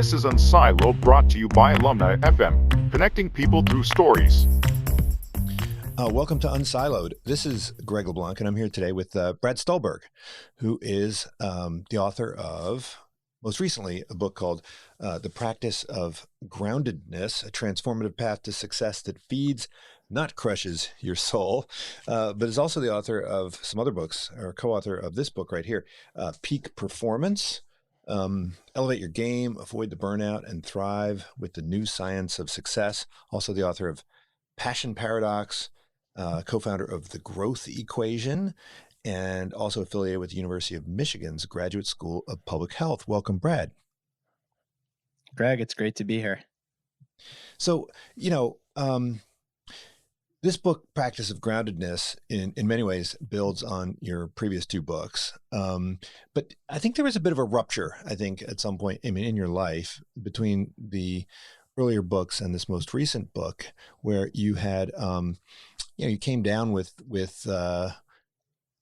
This is Unsiloed, brought to you by Alumni FM, connecting people through stories. Welcome to Unsiloed. This is Greg LeBlanc, and I'm here today with Brad Stulberg, who is the author of, most recently, a book called The Practice of Groundedness, a transformative path to success that feeds, not crushes your soul, but is also the author of some other books, or co-author of this book right here, Peak Performance, Elevate Your Game, Avoid the Burnout, and Thrive with the New Science of Success. Also the author of Passion Paradox, co-founder of The Growth Equation, and also affiliated with the University of Michigan's Graduate School of Public Health. Welcome, Brad. Greg, it's great to be here. So, this book, Practice of Groundedness, in many ways builds on your previous two books. But I think there was a bit of a rupture, at some point, in your life between the earlier books and this most recent book, where you had, you came down with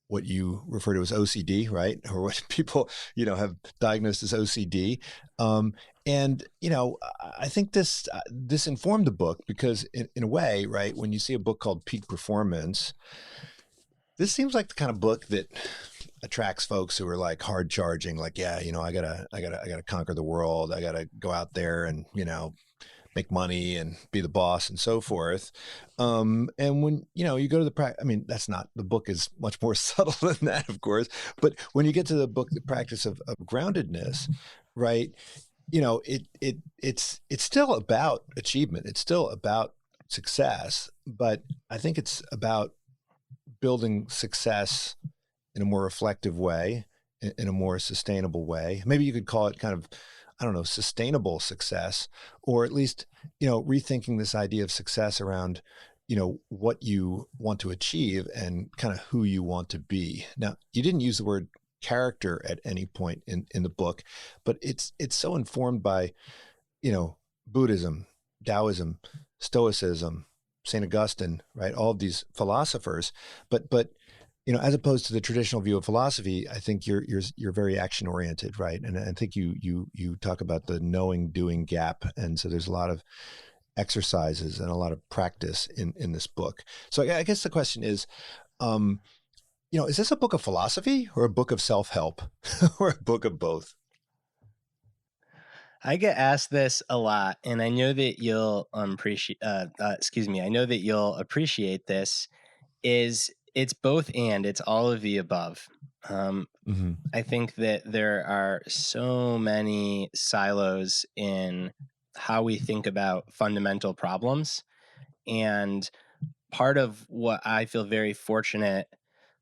what you refer to as OCD, right? Or what people, have diagnosed as OCD. And I think this informed the book because in a way, right, when you see a book called Peak Performance, this seems like the kind of book that attracts folks who are like hard charging, like, I gotta conquer the world. I gotta go out there and, make money and be the boss and so forth. And when, you go to the book is much more subtle than that, of course. But when you get to the book, The Practice of Groundedness, right, it's still about achievement. It's still about success, but I think it's about building success in a more reflective way, in a more sustainable way. Maybe you could call it kind of, sustainable success, or at least, rethinking this idea of success around, what you want to achieve and kind of who you want to be. Now, you didn't use the word character at any point in the book, but it's so informed by, Buddhism, Taoism, Stoicism, St. Augustine, right? All of these philosophers, but as opposed to the traditional view of philosophy, I think you're very action oriented, right? And I think you talk about the knowing doing gap, and so there's a lot of exercises and a lot of practice in this book. So I guess the question is, is this a book of philosophy or a book of self-help or a book of both? I get asked this a lot, and I know that you'll appreciate. I know that you'll appreciate this. It's both and it's all of the above. I think that there are so many silos in how we think about fundamental problems. And part of what I feel very fortunate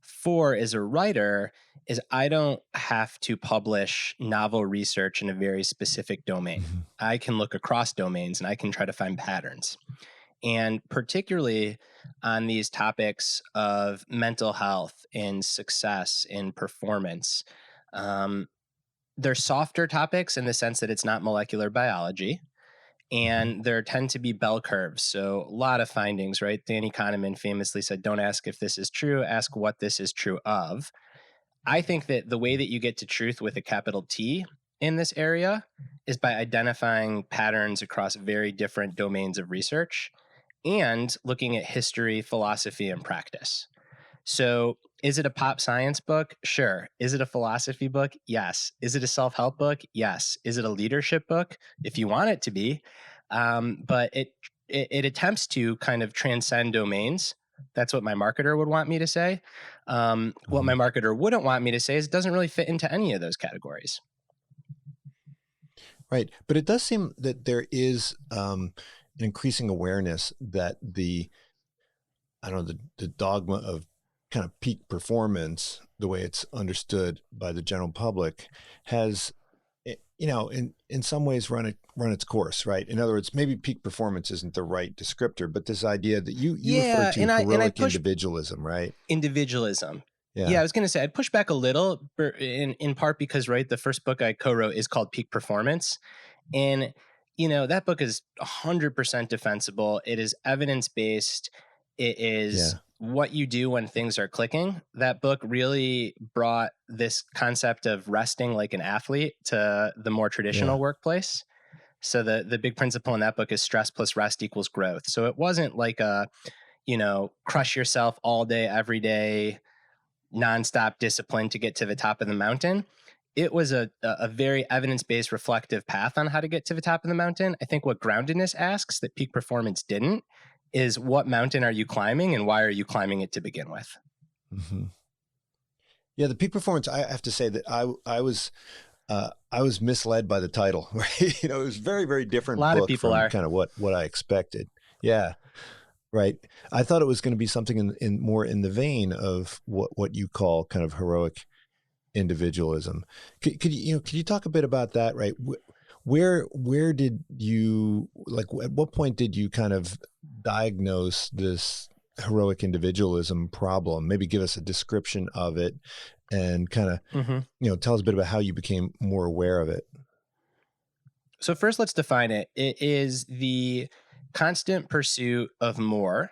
for as a writer is I don't have to publish novel research in a very specific domain. I can look across domains and I can try to find patterns. And particularly on these topics of mental health and success and performance, they're softer topics in the sense that it's not molecular biology. And there tend to be bell curves. So a lot of findings, right? Danny Kahneman famously said, don't ask if this is true, ask what this is true of. I think that the way that you get to truth with a capital T in this area is by identifying patterns across very different domains of research and looking at history, philosophy, and practice. So is it a pop science book? Sure. Is it a philosophy book? Yes. Is it a self-help book? Yes. Is it a leadership book? If you want it to be. But it attempts to kind of transcend domains. That's what my marketer would want me to say. What my marketer wouldn't want me to say is it doesn't really fit into any of those categories. Right. But it does seem that there is an increasing awareness that the dogma of kind of peak performance, the way it's understood by the general public, has, in some ways run its course, right? In other words, maybe peak performance isn't the right descriptor, but this idea that you refer to heroic individualism, right? Individualism. Yeah, I was going to say I'd push back a little, in part because, right, the first book I co-wrote is called Peak Performance. And, that book is 100% defensible. It is evidence-based. It is what you do when things are clicking. That book really brought this concept of resting like an athlete to the more traditional workplace. So the big principle in that book is stress plus rest equals growth. So it wasn't like a, crush yourself all day, every day, nonstop discipline to get to the top of the mountain. It was a very evidence-based reflective path on how to get to the top of the mountain. I think what groundedness asks that peak performance didn't is, what mountain are you climbing and why are you climbing it to begin with? Mm-hmm. Yeah, the peak performance, I have to say that I was misled by the title. Right? It was very, very different A lot of book people from are. kind of what I expected. Yeah. Right. I thought it was going to be something in more in the vein of what you call kind of heroic individualism. Could you talk a bit about that? Right. Where did you, like, at what point did you kind of diagnose this heroic individualism problem? Maybe give us a description of it and kind of, tell us a bit about how you became more aware of it. So first, let's define it. It is the constant pursuit of more.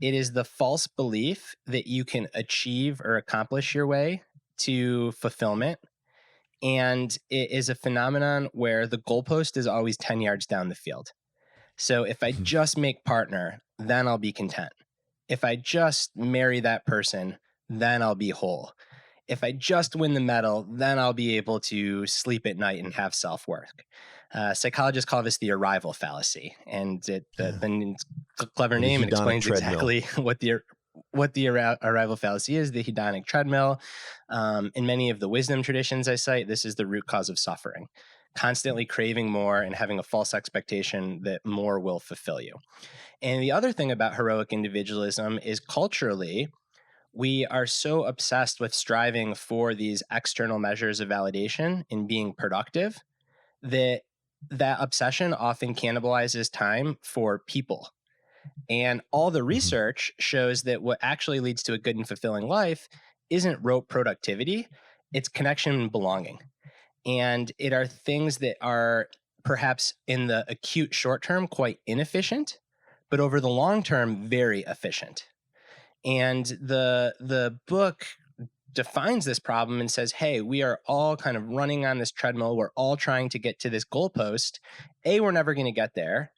It is the false belief that you can achieve or accomplish your way to fulfillment. And it is a phenomenon where the goalpost is always 10 yards down the field. So if I just make partner, then I'll be content. If I just marry that person, then I'll be whole. If I just win the medal, then I'll be able to sleep at night and have self-worth. Psychologists call this the Arrival Fallacy, and the clever name, and explains exactly what the Arrival Fallacy is, the hedonic treadmill. In many of the wisdom traditions I cite, this is the root cause of suffering. Constantly craving more and having a false expectation that more will fulfill you. And the other thing about heroic individualism is, culturally, we are so obsessed with striving for these external measures of validation and being productive that obsession often cannibalizes time for people. And all the research shows that what actually leads to a good and fulfilling life isn't rote productivity, it's connection and belonging. And it are things that are perhaps in the acute short term quite inefficient, but over the long term, very efficient. And the book defines this problem and says, hey, we are all kind of running on this treadmill. We're all trying to get to this goalpost. A, we're never going to get there.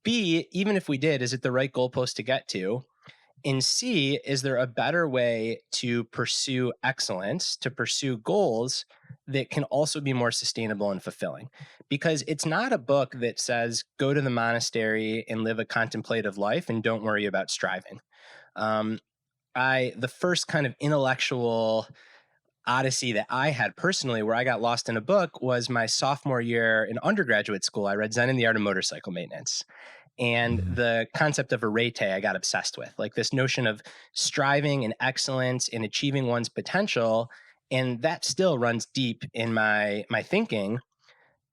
B, even if we did, is it the right goalpost to get to? And C, is there a better way to pursue excellence, to pursue goals that can also be more sustainable and fulfilling? Because it's not a book that says, go to the monastery and live a contemplative life and don't worry about striving. The first kind of intellectual odyssey that I had personally, where I got lost in a book, was my sophomore year in undergraduate school. I read Zen and the Art of Motorcycle Maintenance. And the concept of arete I got obsessed with, like this notion of striving and excellence and achieving one's potential. And that still runs deep in my thinking.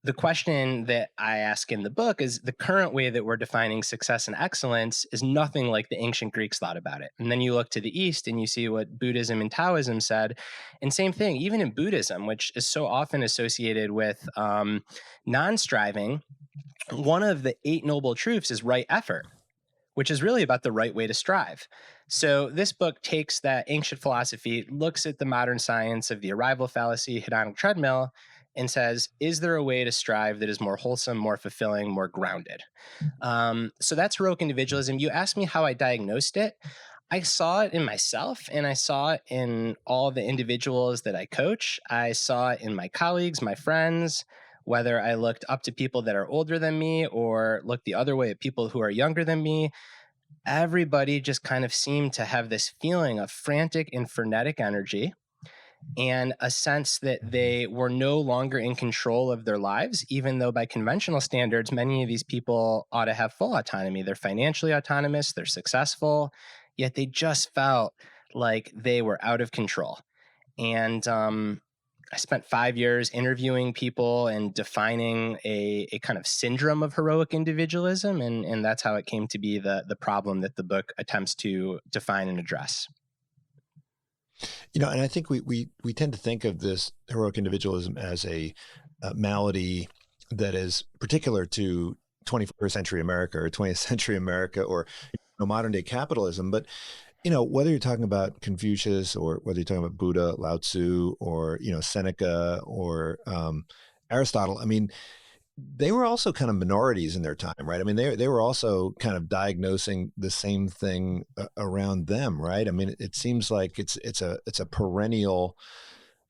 The question that I ask in the book is, the current way that we're defining success and excellence is nothing like the ancient Greeks thought about it. And then you look to the East and you see what Buddhism and Taoism said. And same thing, even in Buddhism, which is so often associated with non-striving, one of the 8 noble truths is right effort, which is really about the right way to strive. So this book takes that ancient philosophy, looks at the modern science of the Arrival Fallacy, hedonic treadmill, and says, is there a way to strive that is more wholesome, more fulfilling, more grounded? So that's heroic individualism. You asked me how I diagnosed it. I saw it in myself, and I saw it in all the individuals that I coach. I saw it in my colleagues, my friends, whether I looked up to people that are older than me or looked the other way at people who are younger than me. Everybody just kind of seemed to have this feeling of frantic and frenetic energy, and a sense that they were no longer in control of their lives, even though by conventional standards, many of these people ought to have full autonomy. They're financially autonomous, they're successful, yet they just felt like they were out of control. And I spent 5 years interviewing people and defining a kind of syndrome of heroic individualism, and that's how it came to be the problem that the book attempts to define and address. And I think we tend to think of this heroic individualism as a malady that is particular to 21st century America or 20th century America or modern day capitalism. But, whether you're talking about Confucius or whether you're talking about Buddha, Lao Tzu, or, Seneca or Aristotle, I mean, they were also kind of minorities in their time, right? I mean, they were also kind of diagnosing the same thing around them, right? I mean, it seems like it's a perennial.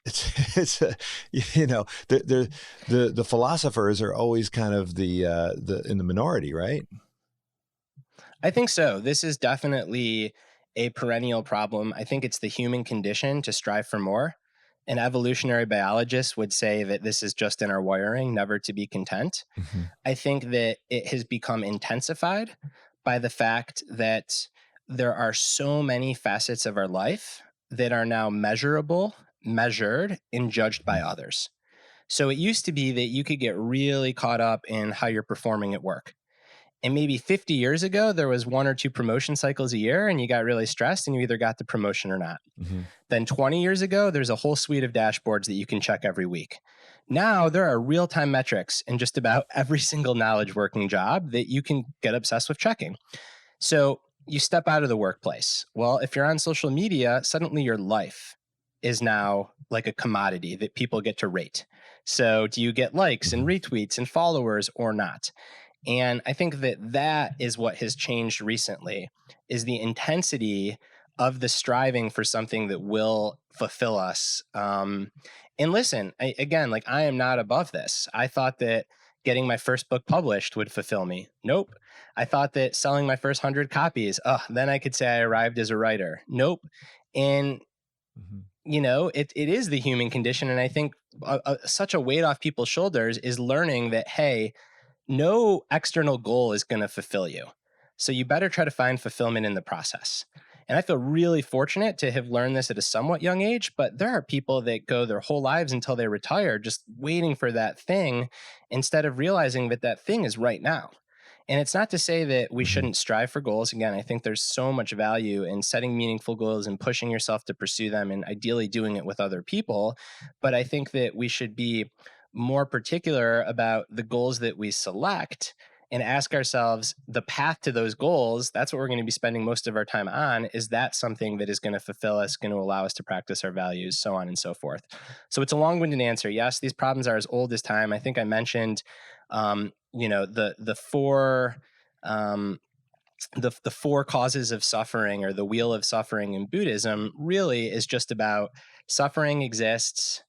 It's a, the philosophers are always kind of the in the minority, right? I think so. This is definitely a perennial problem. I think it's the human condition to strive for more. An evolutionary biologist would say that this is just in our wiring, never to be content. Mm-hmm. I think that it has become intensified by the fact that there are so many facets of our life that are now measurable, measured, and judged by others. So it used to be that you could get really caught up in how you're performing at work. And maybe 50 years ago, there was 1 or 2 promotion cycles a year, and you got really stressed and you either got the promotion or not. Mm-hmm. Then 20 years ago, there's a whole suite of dashboards that you can check every week. Now there are real-time metrics in just about every single knowledge working job that you can get obsessed with checking. So you step out of the workplace. Well, if you're on social media, suddenly your life is now like a commodity that people get to rate. So do you get likes and retweets and followers or not? And I think that that is what has changed recently, is the intensity of the striving for something that will fulfill us. And listen, I am not above this. I thought that getting my first book published would fulfill me. Nope. I thought that selling my first 100 copies, then I could say I arrived as a writer. Nope. And it is the human condition. And I think such a weight off people's shoulders is learning that, hey, no external goal is going to fulfill you. So you better try to find fulfillment in the process. And I feel really fortunate to have learned this at a somewhat young age, but there are people that go their whole lives until they retire just waiting for that thing instead of realizing that that thing is right now. And it's not to say that we shouldn't strive for goals. Again, I think there's so much value in setting meaningful goals and pushing yourself to pursue them and ideally doing it with other people. But I think that we should be more particular about the goals that we select and ask ourselves the path to those goals. That's what we're going to be spending most of our time on. Is that something that is going to fulfill us, going to allow us to practice our values, so on and so forth? So it's a long-winded answer. Yes, these problems are as old as time. I think I mentioned, the four causes of suffering, or the wheel of suffering in Buddhism, really is just about suffering exists.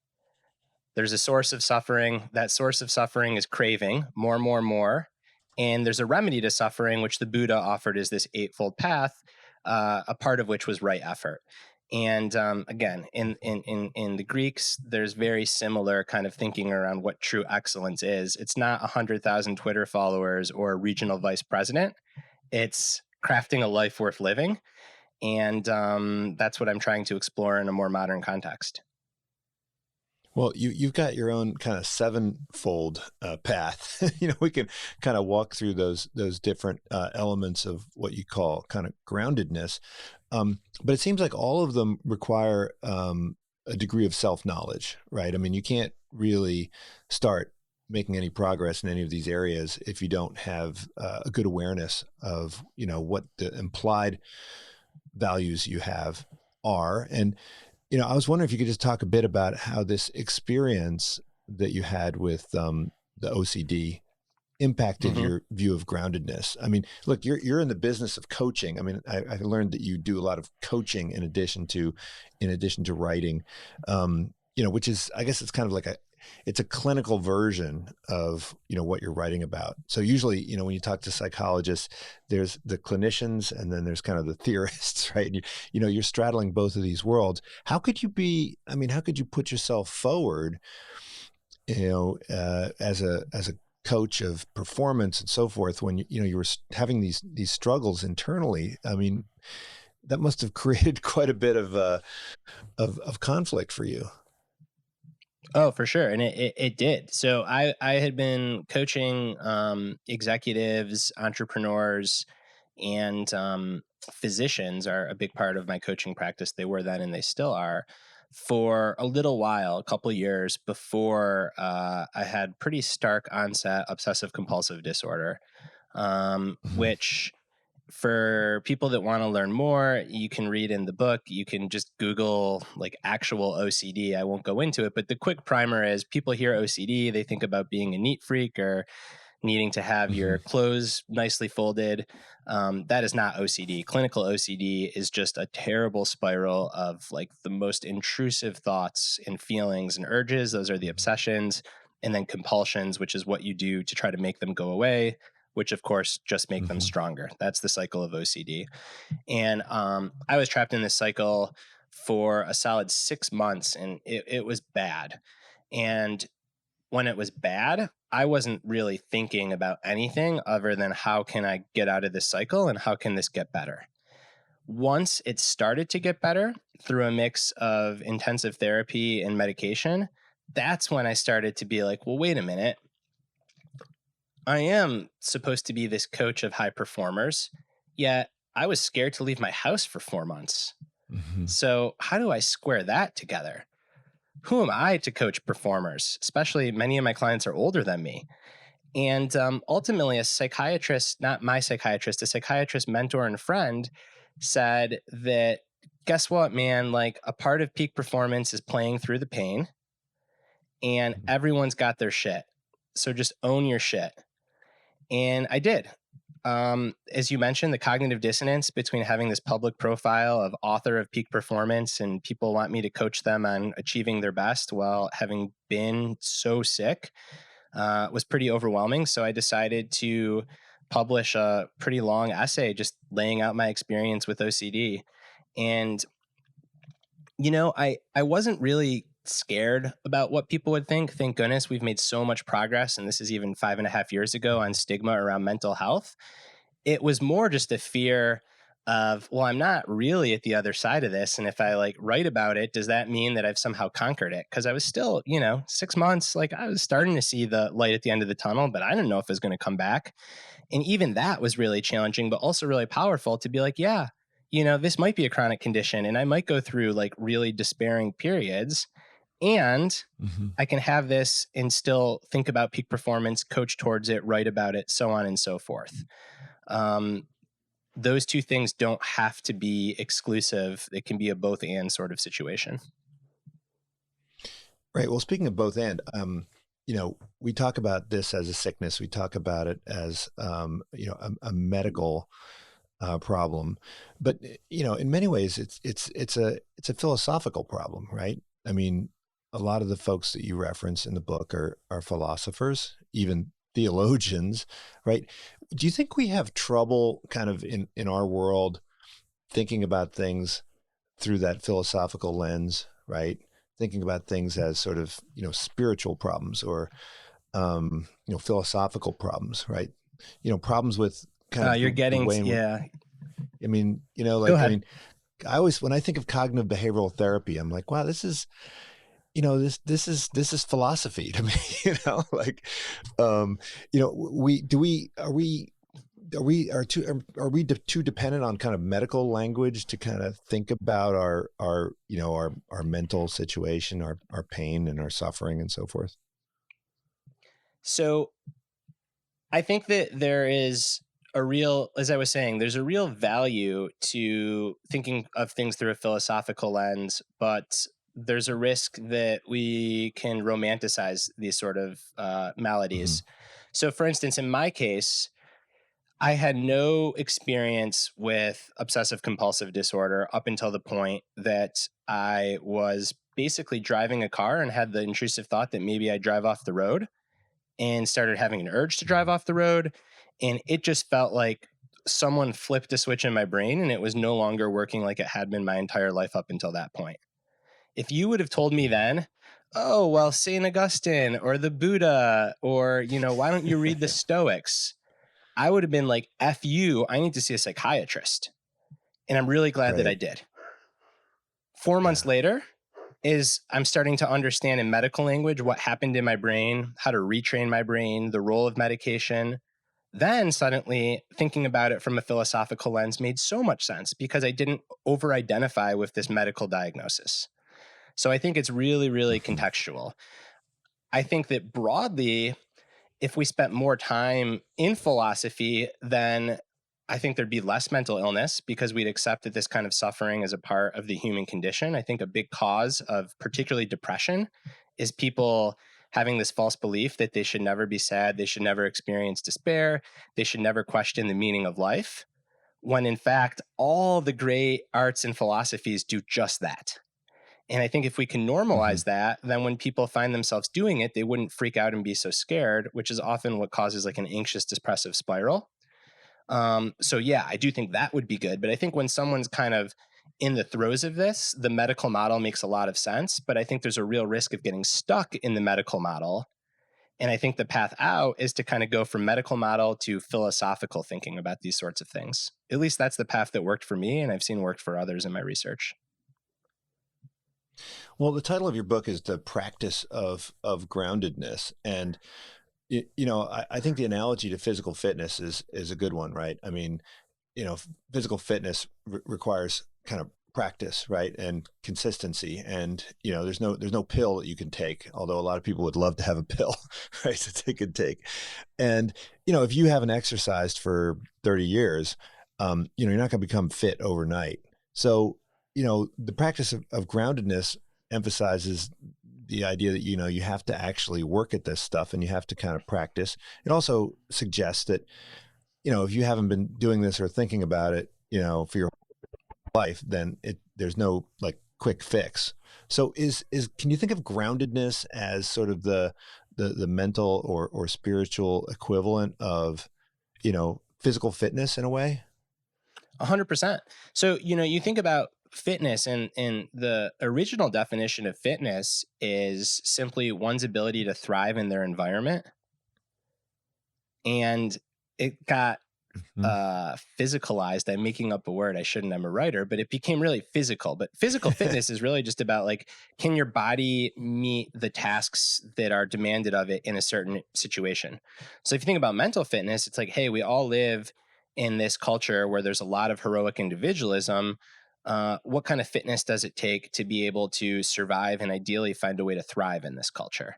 There's a source of suffering. That source of suffering is craving, more, more, more. And there's a remedy to suffering, which the Buddha offered as this eightfold path, a part of which was right effort. And again, in the Greeks, there's very similar kind of thinking around what true excellence is. It's not 100,000 Twitter followers or a regional vice president. It's crafting a life worth living. And that's what I'm trying to explore in a more modern context. Well, you've got your own kind of sevenfold path. We can kind of walk through those different elements of what you call kind of groundedness. But it seems like all of them require a degree of self-knowledge, right? I mean, you can't really start making any progress in any of these areas if you don't have a good awareness of, what the implied values you have are. And I was wondering if you could just talk a bit about how this experience that you had with the OCD impacted your view of groundedness. I mean, look, you're in the business of coaching. I mean, I learned that you do a lot of coaching in addition to writing, which is, I guess it's kind of like it's a clinical version of, what you're writing about. So usually, when you talk to psychologists, there's the clinicians and then there's kind of the theorists, right? And you're straddling both of these worlds. How could you put yourself forward, as a coach of performance and so forth when you were having these struggles internally? I mean, that must have created quite a bit of conflict for you. Oh, for sure. And it did. So I had been coaching executives, entrepreneurs, and physicians are a big part of my coaching practice. They were then and they still are, for a little while, a couple of years before I had pretty stark onset obsessive-compulsive disorder, which for people that want to learn more, you can read in the book. You can just Google like actual OCD. I won't go into it, but the quick primer is people hear OCD, they think about being a neat freak or needing to have your clothes nicely folded. That is not OCD. Clinical OCD is just a terrible spiral of like the most intrusive thoughts and feelings and urges. Those are the obsessions. And then compulsions, which is what you do to try to make them go away, which of course just make them stronger. That's the cycle of OCD. And I was trapped in this cycle for a solid 6 months, and it was bad. And when it was bad, I wasn't really thinking about anything other than how can I get out of this cycle and how can this get better. Once it started to get better through a mix of intensive therapy and medication, that's when I started to be like, well, wait a minute. I am supposed to be this coach of high performers, yet I was scared to leave my house for 4 months. So how do I square that together? Who am I to coach performers? Especially many of my clients are older than me. And ultimately, a psychiatrist, not my psychiatrist, a psychiatrist mentor and friend said that, guess what, man? Like a part of peak performance is playing through the pain, and everyone's got their shit. So just own your shit. And I did. As you mentioned, the cognitive dissonance between having this public profile of author of peak performance and people want me to coach them on achieving their best while having been so sick was pretty overwhelming. So I decided to publish a pretty long essay just laying out my experience with OCD. And, you know, I wasn't really scared about what people would think. Thank goodness we've made so much progress. And this is even 5.5 years ago on stigma around mental health. It was more just a fear of, well, I'm not really at the other side of this. And if I like write about it, does that mean that I've somehow conquered it? Because I was still, 6 months, like I was starting to see the light at the end of the tunnel, but I didn't know if it was going to come back. And even that was really challenging, but also really powerful to be like, yeah, this might be a chronic condition and I might go through like really despairing periods. And I can have this and still think about peak performance, coach towards it, write about it, so on and so forth. Those two things don't have to be exclusive. It can be a both and sort of situation. Right. Well, speaking of both and, we talk about this as a sickness. We talk about it as, a medical problem, but in many ways, it's a philosophical problem, right? I mean, a lot of the folks that you reference in the book are philosophers, even theologians, right? Do you think we have trouble kind of in our world thinking about things through that philosophical lens, right? Thinking about things as sort of, spiritual problems or, philosophical problems, right? Problems with kind of you're getting, yeah. I mean, Go ahead. when I think of cognitive behavioral therapy, I'm like, wow, this is philosophy to me, are we too dependent on kind of medical language to kind of think about our mental situation, our pain and our suffering and so forth? So I think that there is as I was saying, there's a real value to thinking of things through a philosophical lens, but there's a risk that we can romanticize these sort of maladies. So for instance, in my case, I had no experience with obsessive-compulsive disorder up until the point that I was basically driving a car and had the intrusive thought that maybe I'd drive off the road and started having an urge to drive off the road. And it just felt like someone flipped a switch in my brain and it was no longer working like it had been my entire life up until that point. If you would have told me then, oh, well, St. Augustine or the Buddha, or, why don't you read the Stoics? I would have been like, F you, I need to see a psychiatrist. And I'm really glad that I did. 4 months later is I'm starting to understand in medical language what happened in my brain, how to retrain my brain, the role of medication. Then suddenly thinking about it from a philosophical lens made so much sense because I didn't over-identify with this medical diagnosis. So I think it's really, really contextual. I think that broadly, if we spent more time in philosophy, then I think there'd be less mental illness because we'd accept that this kind of suffering is a part of the human condition. I think a big cause of particularly depression is people having this false belief that they should never be sad, they should never experience despair, they should never question the meaning of life, when in fact, all the great arts and philosophies do just that. And I think if we can Mm-hmm. normalize that, then when people find themselves doing it, they wouldn't freak out and be so scared, which is often what causes like an anxious, depressive spiral. So yeah, I do think that would be good. But I think when someone's kind of in the throes of this, the medical model makes a lot of sense. But I think there's a real risk of getting stuck in the medical model. And I think the path out is to kind of go from medical model to philosophical thinking about these sorts of things. At least that's the path that worked for me, and I've seen worked for others in my research. Well, the title of your book is The Practice of Groundedness. And, I think the analogy to physical fitness is a good one, right? I mean, physical fitness requires kind of practice, right? And consistency. And, there's no pill that you can take, although a lot of people would love to have a pill, right, that they could take. And, if you haven't exercised for 30 years, you're not going to become fit overnight. So, the practice of groundedness emphasizes the idea that, you have to actually work at this stuff and you have to kind of practice. It also suggests that, if you haven't been doing this or thinking about it, for your life, then there's no like quick fix. So can you think of groundedness as sort of the mental or spiritual equivalent of, physical fitness in a way? 100%. So, you think about fitness, and the original definition of fitness is simply one's ability to thrive in their environment. And it got Mhm. physicalized. I'm making up a word. I shouldn't. I'm a writer, but it became really physical. But physical fitness is really just about like, can your body meet the tasks that are demanded of it in a certain situation? So if you think about mental fitness, it's like, hey, we all live in this culture where there's a lot of heroic individualism. What kind of fitness does it take to be able to survive and ideally find a way to thrive in this culture?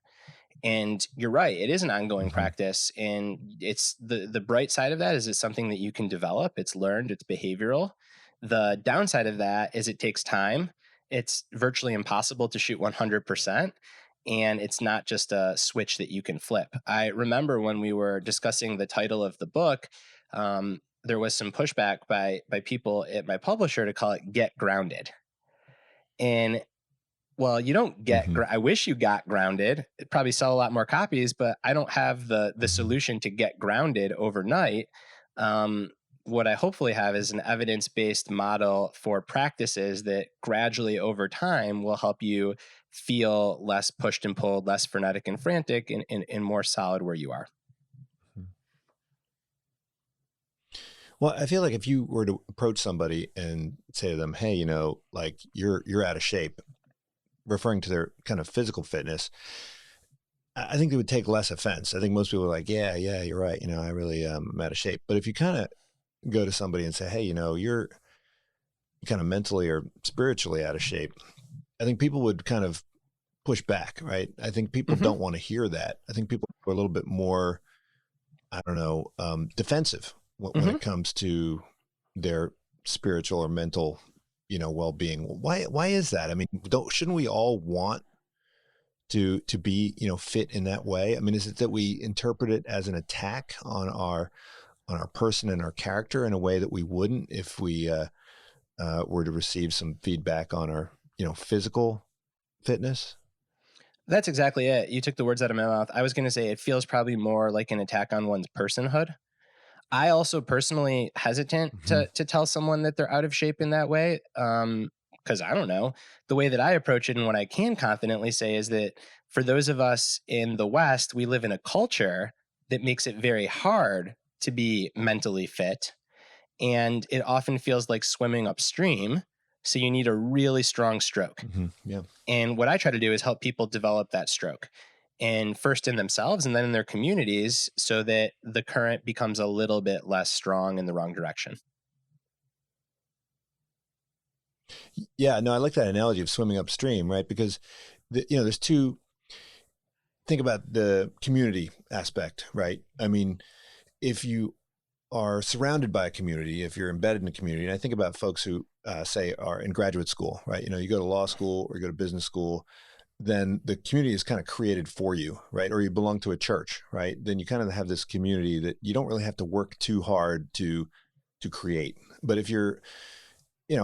And you're right, it is an ongoing Mhm. practice, and it's the bright side of that is it's something that you can develop. It's learned, it's behavioral. The downside of that is it takes time. It's virtually impossible to shoot 100%, and it's not just a switch that you can flip. I remember when we were discussing the title of the book, there was some pushback by people at my publisher to call it "Get Grounded." And well, you don't get. Mhm. I wish you got grounded. It'd probably sell a lot more copies, but I don't have the Mhm. solution to get grounded overnight. Um, what I hopefully have is an evidence based model for practices that gradually over time will help you feel less pushed and pulled, less frenetic and frantic, and more solid where you are. Well, I feel like if you were to approach somebody and say to them, "Hey, like you're out of shape," referring to their kind of physical fitness, I think they would take less offense. I think most people are like, "Yeah, yeah, you're right. I really am out of shape." But if you kind of go to somebody and say, "Hey, you're kind of mentally or spiritually out of shape," I think people would kind of push back, right? I think people Hmm. don't want to hear that. I think people are a little bit more, I don't know, defensive when Hmm. it comes to their spiritual or mental, well-being. Why is that? I mean, shouldn't we all want to be, fit in that way? I mean, is it that we interpret it as an attack on our person and our character in a way that we wouldn't if we were to receive some feedback on our, physical fitness? That's exactly it. You took the words out of my mouth. I was going to say it feels probably more like an attack on one's personhood. I also personally hesitant Hmm. to tell someone that they're out of shape in that way. Because I don't know. The way that I approach it and what I can confidently say is that for those of us in the West, we live in a culture that makes it very hard to be mentally fit. And it often feels like swimming upstream. So you need a really strong stroke. Hmm. Yeah. And what I try to do is help people develop that stroke, and first in themselves and then in their communities, so that the current becomes a little bit less strong in the wrong direction. Yeah, no, I like that analogy of swimming upstream, right? Because there's think about the community aspect, right? I mean, if you are surrounded by a community, if you're embedded in a community, and I think about folks who say are in graduate school, right? You go to law school or you go to business school, then the community is kind of created for you, right? Or you belong to a church, right? Then you kind of have this community that you don't really have to work too hard to create. But if you're,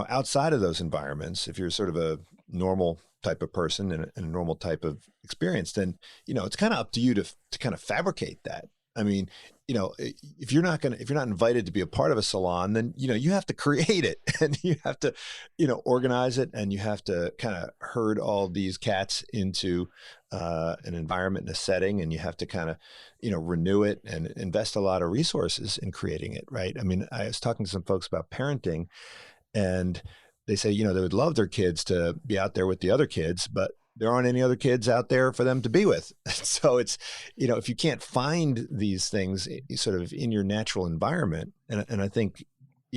outside of those environments, if you're sort of a normal type of person and a normal type of experience, then, it's kind of up to you to kind of fabricate that. I mean, if you're not invited to be a part of a salon, then, you have to create it and you have to, organize it, and you have to kind of herd all these cats into an environment and a setting, and you have to kind of, renew it and invest a lot of resources in creating it. Right. I mean, I was talking to some folks about parenting, and they say, they would love their kids to be out there with the other kids, but there aren't any other kids out there for them to be with. So it's, if you can't find these things sort of in your natural environment, and I think,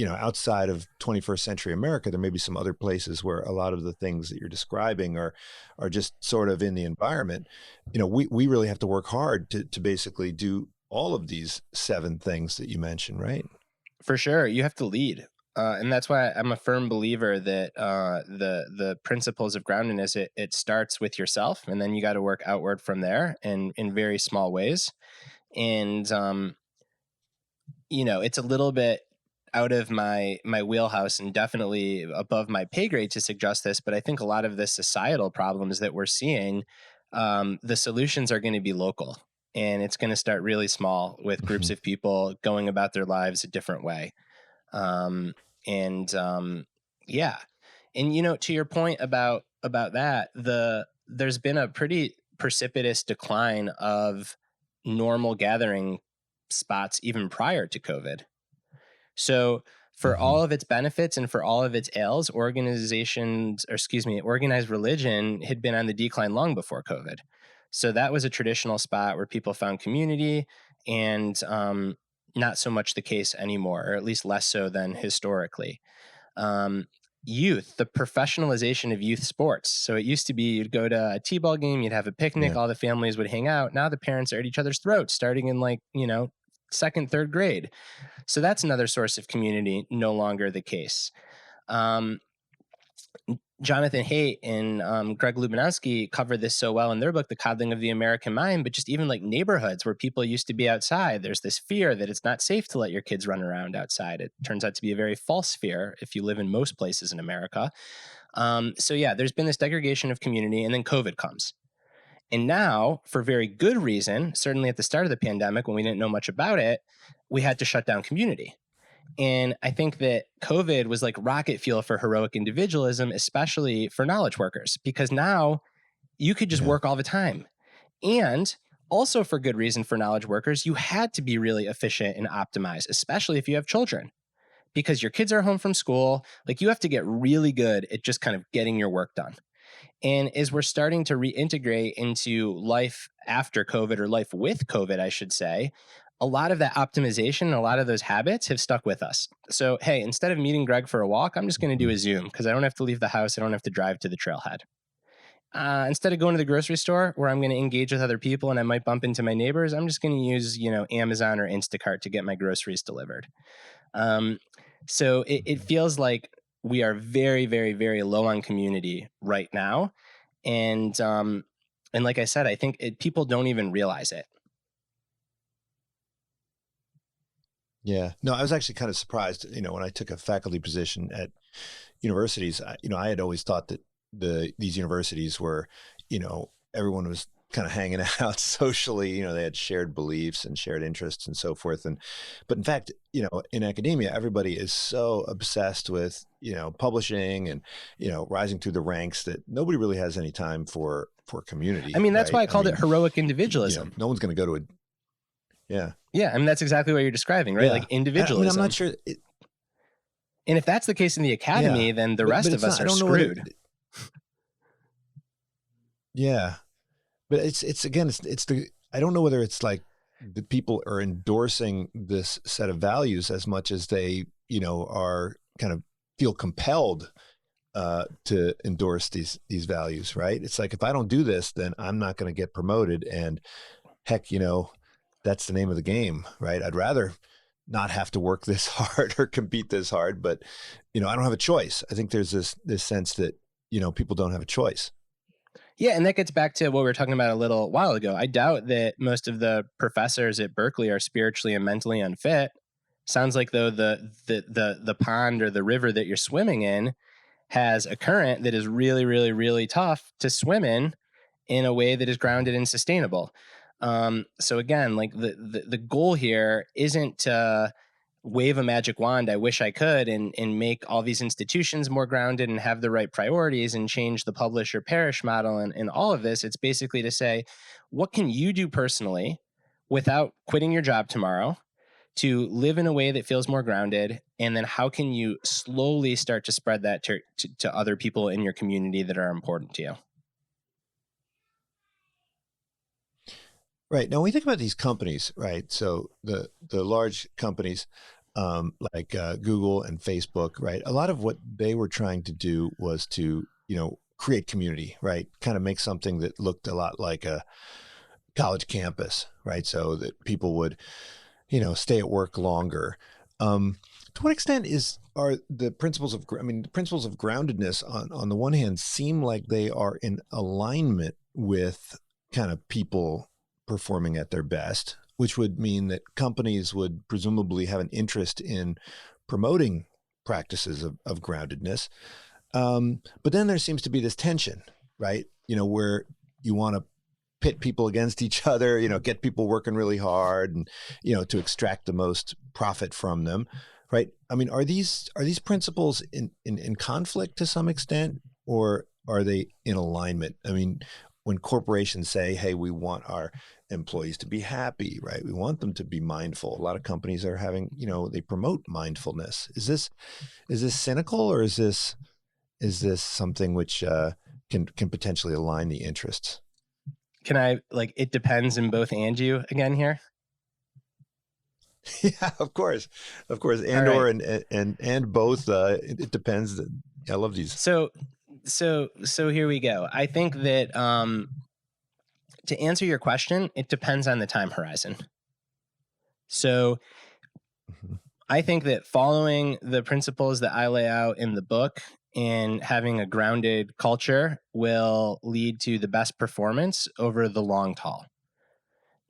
outside of 21st century America, there may be some other places where a lot of the things that you're describing are just sort of in the environment. We really have to work hard to basically do all of these 7 things that you mentioned, right? For sure. You have to lead. And that's why I'm a firm believer that the principles of groundedness, it starts with yourself, and then you got to work outward from there, and in very small ways. And it's a little bit out of my wheelhouse and definitely above my pay grade to suggest this, but I think a lot of the societal problems that we're seeing, the solutions are going to be local, and it's going to start really small with groups of people going about their lives a different way. Yeah. And, to your point about that, there's been a pretty precipitous decline of normal gathering spots even prior to COVID. So for all of its benefits and for all of its ails, organized religion had been on the decline long before COVID. So that was a traditional spot where people found community, and not so much the case anymore, or at least less so than historically. Youth, the professionalization of youth sports. So it used to be you'd go to a t-ball game, you'd have a picnic, all the families would hang out. Now the parents are at each other's throats starting in second, third grade. So that's another source of community, no longer the case. Jonathan Haidt and Greg Lubinowski covered this so well in their book, The Coddling of the American Mind, but just even like neighborhoods where people used to be outside, there's this fear that it's not safe to let your kids run around outside. It turns out to be a very false fear if you live in most places in America. So yeah, there's been this degradation of community, and then COVID comes. And now, for very good reason, certainly at the start of the pandemic when we didn't know much about it, we had to shut down community. And I think that COVID was like rocket fuel for heroic individualism, especially for knowledge workers, because now you could just work all the time. And also for good reason for knowledge workers, you had to be really efficient and optimized, especially if you have children, because your kids are home from school. Like, you have to get really good at just kind of getting your work done. And as we're starting to reintegrate into life after COVID, or life with COVID, I should say, a lot of that optimization and a lot of those habits have stuck with us. So, hey, instead of meeting Greg for a walk, I'm just going to do a Zoom, because I don't have to leave the house. I don't have to drive to the trailhead. Instead of going to the grocery store where I'm going to engage with other people and I might bump into my neighbors, I'm just going to use, Amazon or Instacart to get my groceries delivered. So it feels like we are very, very, very low on community right now. And like I said, I think people don't even realize it. Yeah, no, I was actually kind of surprised, when I took a faculty position at universities, I had always thought that these universities were, everyone was kind of hanging out socially, they had shared beliefs and shared interests and so forth. But in fact, in academia, everybody is so obsessed with, publishing and, rising through the ranks, that nobody really has any time for community. I mean, that's why I called it heroic individualism. No one's going to go to a, yeah. Yeah. I mean, that's exactly what you're describing, right? Yeah. Like individualism. I'm not sure. And if that's the case in the academy, then the rest of us are screwed. Yeah. But it's I don't know whether it's like the people are endorsing this set of values as much as they, are kind of feel compelled to endorse these values, right? It's like, if I don't do this, then I'm not going to get promoted. And heck, that's the name of the game, right? I'd rather not have to work this hard or compete this hard, but, I don't have a choice. I think there's this sense that, people don't have a choice. Yeah, and that gets back to what we were talking about a little while ago. I doubt that most of the professors at Berkeley are spiritually and mentally unfit. Sounds like though the pond or the river that you're swimming in has a current that is really, really, really tough to swim in a way that is grounded and sustainable. So again, like the goal here isn't to wave a magic wand, I wish I could, and make all these institutions more grounded and have the right priorities and change the publish or perish model and all of this. It's basically to say, what can you do personally without quitting your job tomorrow to live in a way that feels more grounded? And then how can you slowly start to spread that to other people in your community that are important to you? Right. Now, when we think about these companies, right? So the large companies like Google and Facebook, right? A lot of what they were trying to do was to, create community, right? Kind of make something that looked a lot like a college campus, right? So that people would, stay at work longer. To what extent are the principles of, the principles of groundedness on the one hand seem like they are in alignment with kind of people performing at their best, which would mean that companies would presumably have an interest in promoting practices of groundedness. But then there seems to be this tension, right? Where you want to pit people against each other, get people working really hard and, to extract the most profit from them, right? Are these principles in conflict to some extent, or are they in alignment? When corporations say, hey, we want our employees to be happy, right? We want them to be mindful. A lot of companies are having, they promote mindfulness. Is this cynical, or is this something which can potentially align the interests? Can I, it depends in both and you again here? Yeah, of course. And right. or and both. It depends. I love these. So here we go. I think that to answer your question, it depends on the time horizon. So I think that following the principles that I lay out in the book and having a grounded culture will lead to the best performance over the long haul.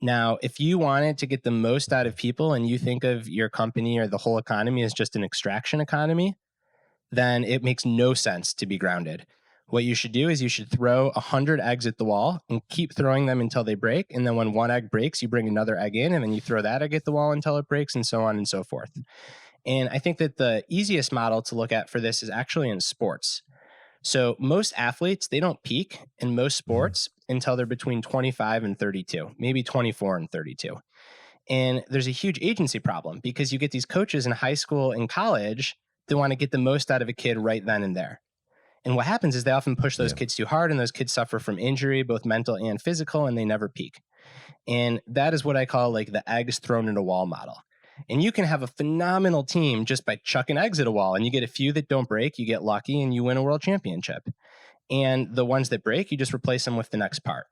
Now, if you wanted to get the most out of people and you think of your company or the whole economy as just an extraction economy, then it makes no sense to be grounded. What you should do is you should throw 100 eggs at the wall and keep throwing them until they break. And then when one egg breaks, you bring another egg in, and then you throw that egg at the wall until it breaks, and so on and so forth. And I think that the easiest model to look at for this is actually in sports. So most athletes, they don't peak in most sports until they're between 25 and 32, maybe 24 and 32. And there's a huge agency problem because you get these coaches in high school and college that want to get the most out of a kid right then and there. And what happens is they often push those kids too hard, and those kids suffer from injury, both mental and physical, and they never peak. And that is what I call the eggs thrown at a wall model. And you can have a phenomenal team just by chucking eggs at a wall, and you get a few that don't break, you get lucky, and you win a world championship. And the ones that break, you just replace them with the next part.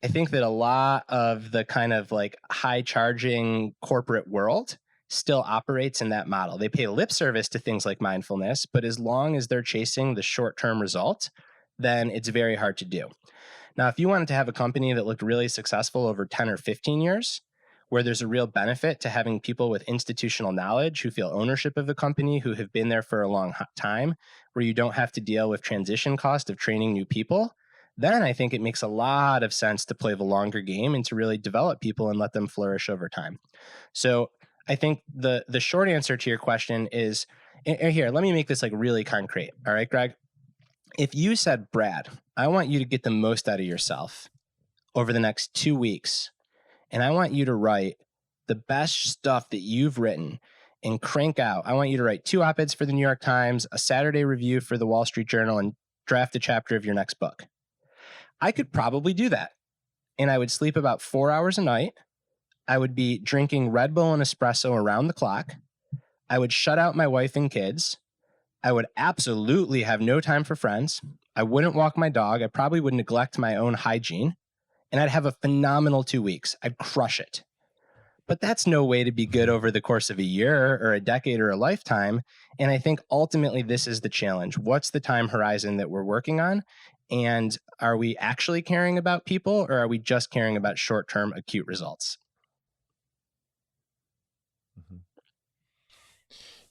I think that a lot of the kind of high charging corporate world still operates in that model. They pay lip service to things like mindfulness, but as long as they're chasing the short-term result, then it's very hard to do. Now, if you wanted to have a company that looked really successful over 10 or 15 years, where there's a real benefit to having people with institutional knowledge who feel ownership of the company, who have been there for a long time, where you don't have to deal with transition cost of training new people, then I think it makes a lot of sense to play the longer game and to really develop people and let them flourish over time. So I think the short answer to your question is, and here, let me make this really concrete. All right, Greg? If you said, Brad, I want you to get the most out of yourself over the next 2 weeks, and I want you to write the best stuff that you've written and crank out. I want you to write 2 op-eds for the New York Times, a Saturday review for the Wall Street Journal, and draft a chapter of your next book. I could probably do that. And I would sleep about 4 hours a night. I would be drinking Red Bull and espresso around the clock. I would shut out my wife and kids. I would absolutely have no time for friends. I wouldn't walk my dog. I probably would neglect my own hygiene. And I'd have a phenomenal 2 weeks. I'd crush it. but that's no way to be good over the course of a year or a decade or a lifetime. And I think ultimately this is the challenge. What's the time horizon that we're working on? And are we actually caring about people, or are we just caring about short-term acute results? Mm-hmm.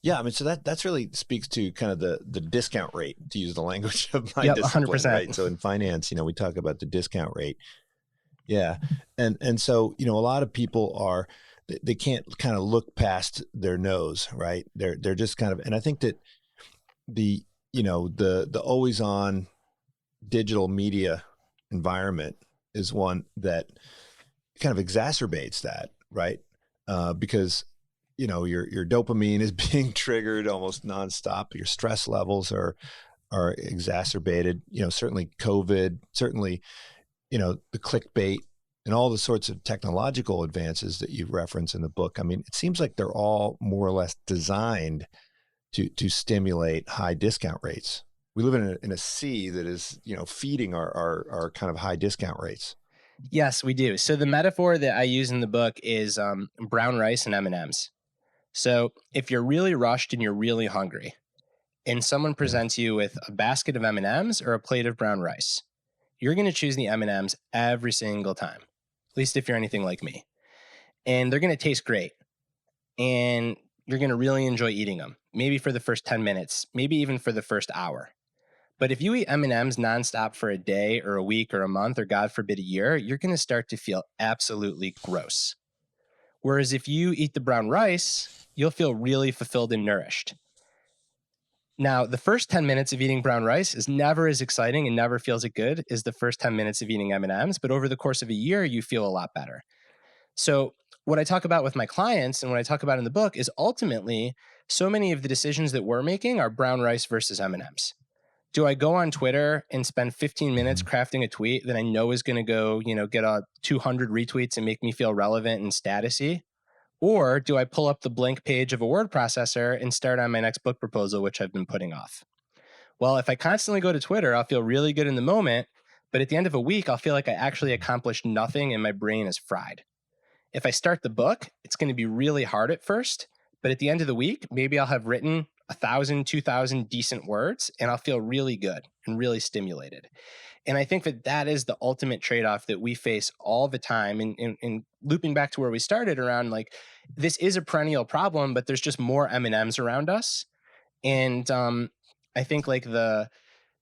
Yeah, I mean, so that's really speaks to kind of the discount rate, to use the language of my discipline, 100%. right? So in finance, we talk about the discount rate. Yeah, and so a lot of people they can't kind of look past their nose, right? They're just kind of, and I think that the always on digital media environment is one that kind of exacerbates that, right? Because your dopamine is being triggered almost nonstop. Your stress levels are exacerbated. Certainly COVID, certainly the clickbait and all the sorts of technological advances that you reference in the book. I mean, it seems like they're all more or less designed to stimulate high discount rates. We live in a sea that is feeding our kind of high discount rates. Yes, we do. So the metaphor that I use in the book is brown rice and M&Ms. So if you're really rushed and you're really hungry, and someone presents you with a basket of M&Ms or a plate of brown rice, you're going to choose the M&Ms every single time, at least if you're anything like me. And they're going to taste great. And you're going to really enjoy eating them, maybe for the first 10 minutes, maybe even for the first hour. But if you eat M&Ms nonstop for a day or a week or a month, or God forbid, a year, you're going to start to feel absolutely gross. Whereas if you eat the brown rice, you'll feel really fulfilled and nourished. Now, the first 10 minutes of eating brown rice is never as exciting and never feels as good as the first 10 minutes of eating M&Ms, but over the course of a year, you feel a lot better. So what I talk about with my clients and what I talk about in the book is ultimately so many of the decisions that we're making are brown rice versus M&Ms. Do I go on Twitter and spend 15 minutes crafting a tweet that I know is going to go, get 200 retweets and make me feel relevant and statusy? Or do I pull up the blank page of a word processor and start on my next book proposal, which I've been putting off? Well, if I constantly go to Twitter, I'll feel really good in the moment, but at the end of a week, I'll feel like I actually accomplished nothing and my brain is fried. If I start the book, it's going to be really hard at first, but at the end of the week, maybe I'll have written 1,000, 2,000 decent words, and I'll feel really good and really stimulated. And I think that is the ultimate trade-off that we face all the time. And looping back to where we started around, like, this is a perennial problem, but there's just more M&Ms around us. And I think like the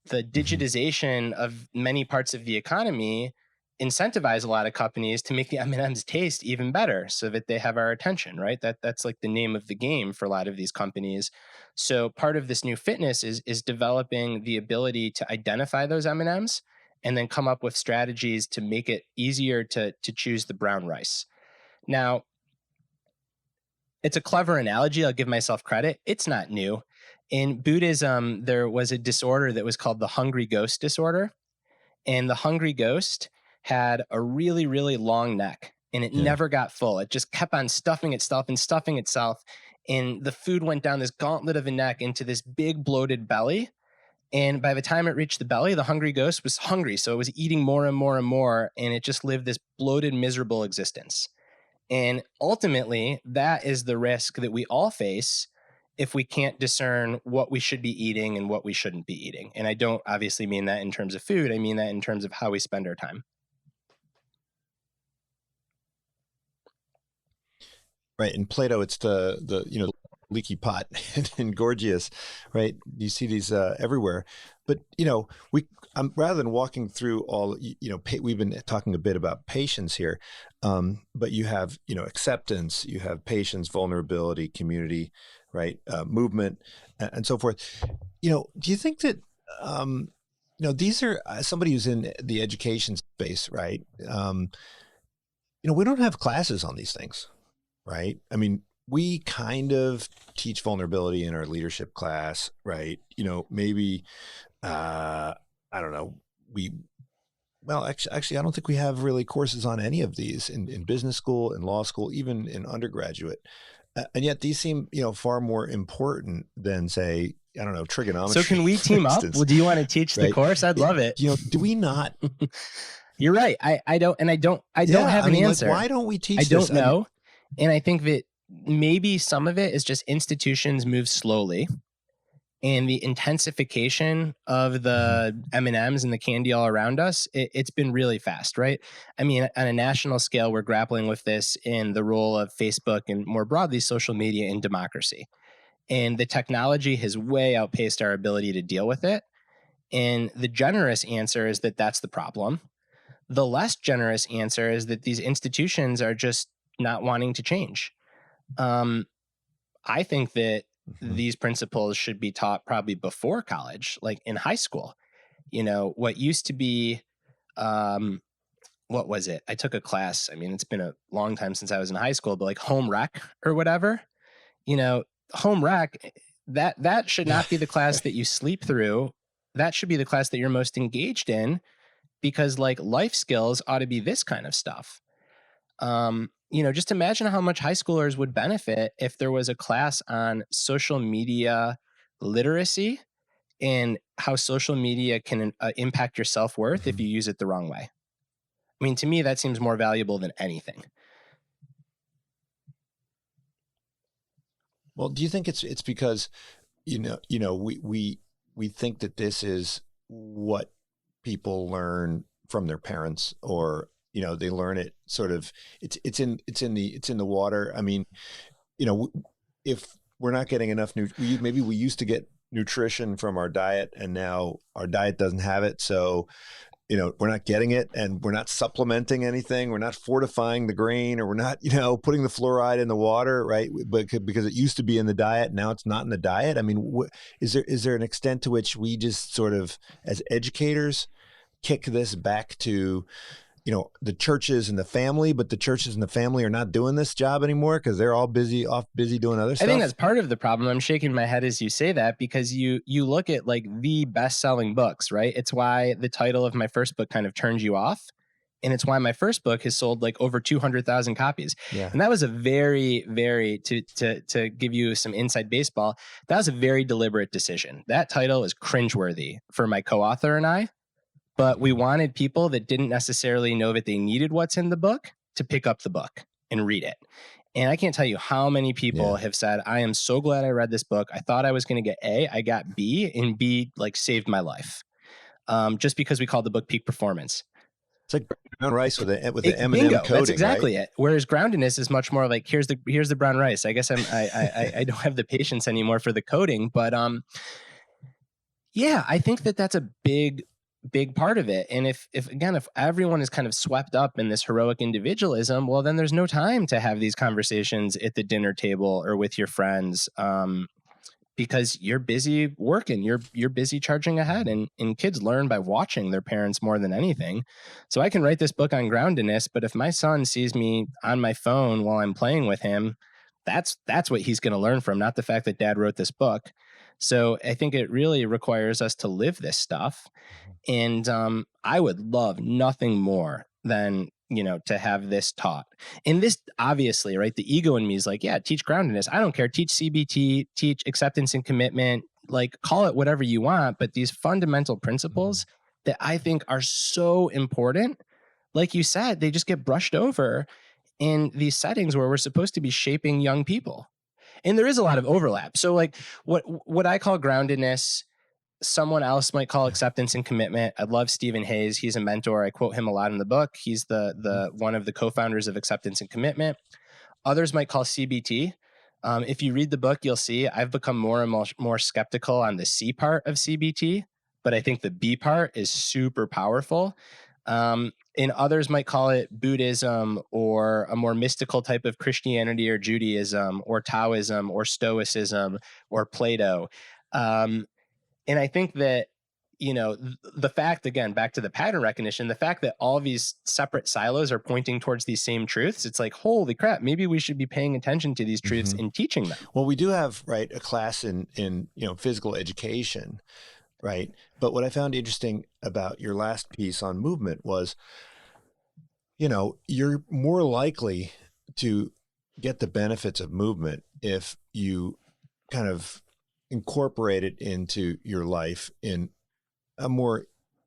digitization of many parts of the economy incentivize a lot of companies to make the M&Ms taste even better so that they have our attention, right? That's like the name of the game for a lot of these companies. So part of this new fitness is developing the ability to identify those M&Ms and then come up with strategies to make it easier to choose the brown rice. Now, it's a clever analogy. I'll give myself credit. It's not new. In Buddhism, there was a disorder that was called the hungry ghost disorder. And the hungry ghost had a really, really long neck, and it never got full. It just kept on stuffing itself and stuffing itself. And the food went down this gauntlet of a neck into this big bloated belly. And by the time it reached the belly, the hungry ghost was hungry. So it was eating more and more and more. And it just lived this bloated, miserable existence. And ultimately, that is the risk that we all face if we can't discern what we should be eating and what we shouldn't be eating. And I don't obviously mean that in terms of food. I mean that in terms of how we spend our time. Right. In Plato, it's the leaky pot. In Gorgias, right? You see these everywhere. But rather than walking through all, we've been talking a bit about patience here, but you have acceptance, you have patience, vulnerability, community, right? Movement, and so forth. Do you think that these are somebody who's in the education space, right? We don't have classes on these things, right? I mean, we kind of teach vulnerability in our leadership class, right? Maybe, I don't know. Actually, I don't think we have really courses on any of these in business school, in law school, even in undergraduate. And yet these seem, far more important than, say, I don't know, trigonometry. So can we team up? Well, do you want to teach the course? I'd love it. Do we not? You're right. I don't have an answer. Why don't we teach this? I don't know. And I think that maybe some of it is just institutions move slowly, and the intensification of the M&Ms and the candy all around us, it's been really fast, right? I mean, on a national scale, we're grappling with this in the role of Facebook and more broadly social media in democracy. And the technology has way outpaced our ability to deal with it. And the generous answer is that that's the problem. The less generous answer is that these institutions are just not wanting to change. I think that these principles should be taught probably before college, like in high school. You know, what used to be, what was it? I took a class. I mean, it's been a long time since I was in high school, but like home rec or whatever, you know, home rec, that should not be the class that you sleep through. That should be the class that you're most engaged in, because like life skills ought to be this kind of stuff. You know, just imagine how much high schoolers would benefit if there was a class on social media literacy and how social media can impact your self-worth if you use it the wrong way. I mean, to me, that seems more valuable than anything. Well, do you think it's because, we think that this is what people learn from their parents, or they learn it sort of, it's in the water. I mean, if we're not getting enough maybe we used to get nutrition from our diet, and now our diet doesn't have it, so we're not getting it, and we're not supplementing anything. We're not fortifying the grain, or we're not, putting the fluoride in the water, right? But because it used to be in the diet, now it's not in the diet. I mean, is there an extent to which we just sort of, as educators, kick this back to, the churches and the family, but the churches and the family are not doing this job anymore because they're all busy doing other stuff? I think that's part of the problem. I'm shaking my head as you say that, because you look at like the best-selling books, right? It's why the title of my first book kind of turns you off. And it's why my first book has sold like over 200,000 copies. Yeah. And that was a very, very, to give you some inside baseball, that was a very deliberate decision. That title is cringeworthy for my co-author and I. But we wanted people that didn't necessarily know that they needed what's in the book to pick up the book and read it. And I can't tell you how many people have said, I am so glad I read this book. I thought I was going to get A, I got B, and B like saved my life. Just because we called the book Peak Performance. It's like brown rice with the M&M coating. That's exactly right? it. Whereas groundedness is much more like, here's the brown rice. I guess I don't have the patience anymore for the coating, but yeah, I think that's a big part of it. And if everyone is kind of swept up in this heroic individualism, well, then there's no time to have these conversations at the dinner table or with your friends, because you're busy working, you're busy charging ahead, and kids learn by watching their parents more than anything. So I can write this book on groundedness, but if my son sees me on my phone while I'm playing with him, that's what he's going to learn from, not the fact that dad wrote this book. So I think it really requires us to live this stuff. And I would love nothing more than, to have this taught. And this, obviously, right, the ego in me is like, yeah, teach groundedness. I don't care. Teach CBT, teach acceptance and commitment, like call it whatever you want. But these fundamental principles that I think are so important, like you said, they just get brushed over in these settings where we're supposed to be shaping young people. And there is a lot of overlap. So like what I call groundedness, someone else might call acceptance and commitment. I love Stephen Hayes. He's a mentor. I quote him a lot in the book. He's the one of the co-founders of Acceptance and Commitment. Others might call CBT. If you read the book, you'll see I've become more and more skeptical on the C part of CBT, but I think the B part is super powerful. And others might call it Buddhism, or a more mystical type of Christianity or Judaism, or Taoism, or Stoicism, or Plato. And I think that, the fact, again, back to the pattern recognition, the fact that all these separate silos are pointing towards these same truths, it's like, holy crap, maybe we should be paying attention to these truths and teaching them. Well, we do have, right, a class in physical education, right? But what I found interesting about your last piece on movement was, you're more likely to get the benefits of movement if you kind of incorporate it into your life in a more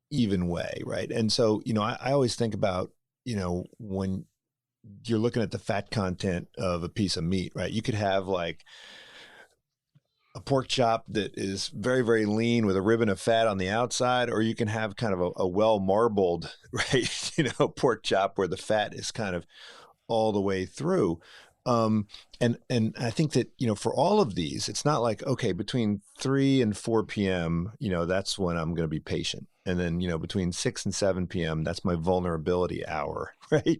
even way, right? And so, I always think about, when you're looking at the fat content of a piece of meat, right? You could have like a pork chop that is very, very lean with a ribbon of fat on the outside, or you can have kind of a well marbled, right, pork chop where the fat is kind of all the way through. And I think that, for all of these, it's not like, okay, between 3 and 4 p.m., that's when I'm going to be patient. And then, between 6 and 7 p.m., that's my vulnerability hour, right?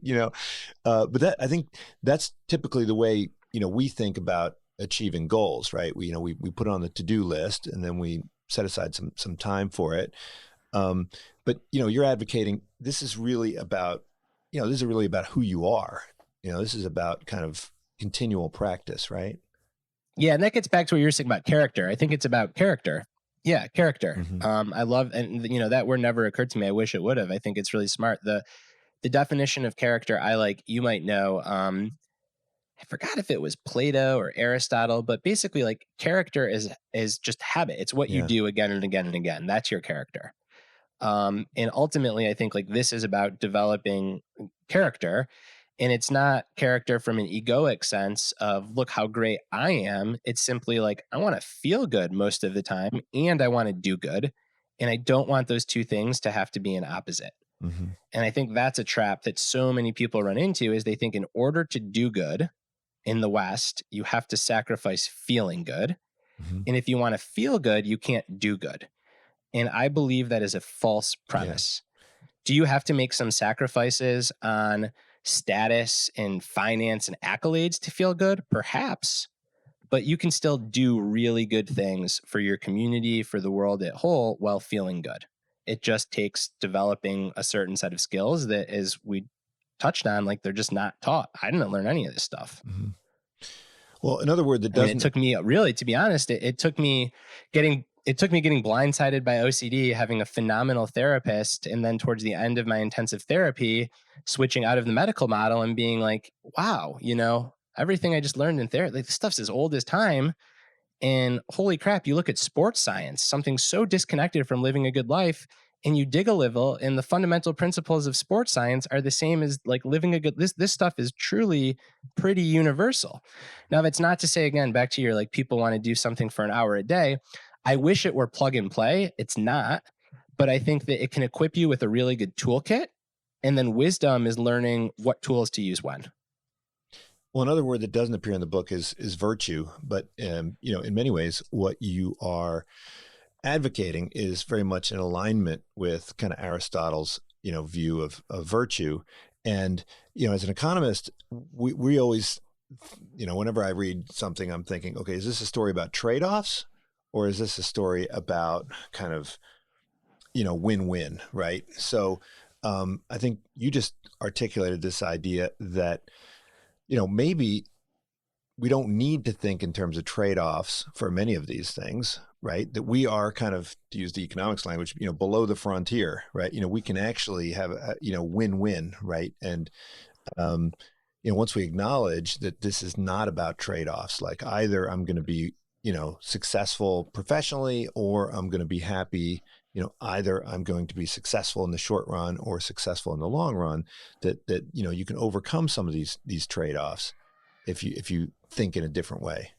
But I think that's typically the way, we think about achieving goals, right? We put it on the to-do list and then we set aside some time for it. But, you're advocating, this is really about who you are. This is about kind of continual practice, right? Yeah. And that gets back to what you were saying about character. I think it's about character. Yeah. Character. Mm-hmm. I love, and that word never occurred to me. I wish it would have. I think it's really smart. The definition of character I like, you might know, I forgot if it was Plato or Aristotle, but basically like character is just habit. It's what you Yeah. do again and again and again. That's your character. And ultimately, I think like this is about developing character, and it's not character from an egoic sense of look how great I am. It's simply like I want to feel good most of the time, and I want to do good, and I don't want those two things to have to be an opposite. Mm-hmm. And I think that's a trap that so many people run into is they think in order to do good in the West, you have to sacrifice feeling good. Mm-hmm. And if you want to feel good, you can't do good. And I believe that is a false premise. Yeah. Do you have to make some sacrifices on status and finance and accolades to feel good? Perhaps. But you can still do really good things for your community, for the world at whole, while feeling good. It just takes developing a certain set of skills that, as we touched on, like they're just not taught. I didn't learn any of this stuff. Mm-hmm. Well, another word that doesn't... it took me, really, to be honest, it took me getting blindsided by OCD, having a phenomenal therapist, and then towards the end of my intensive therapy, switching out of the medical model and being like, wow, everything I just learned in therapy, like this stuff's as old as time. And holy crap, you look at sports science, something so disconnected from living a good life, and you dig a little, and the fundamental principles of sports science are the same as like living a good, this stuff is truly pretty universal. Now, that's not to say, again, back to your like people want to do something for an hour a day. I wish it were plug and play. It's not, but I think that it can equip you with a really good toolkit. And then wisdom is learning what tools to use when. Well, another word that doesn't appear in the book is virtue, but in many ways, what you are advocating is very much in alignment with kind of Aristotle's view of virtue. And as an economist, we always whenever I read something, I'm thinking, okay, is this a story about trade-offs, or is this a story about kind of win-win, right? So I think you just articulated this idea that maybe we don't need to think in terms of trade-offs for many of these things, right? That we are kind of, to use the economics language, below the frontier, right? We can actually have a, win-win, right? And, once we acknowledge that this is not about trade-offs, like either I'm going to be, successful professionally, or I'm going to be happy, either I'm going to be successful in the short run or successful in the long run, that you can overcome some of these trade-offs if you think in a different way.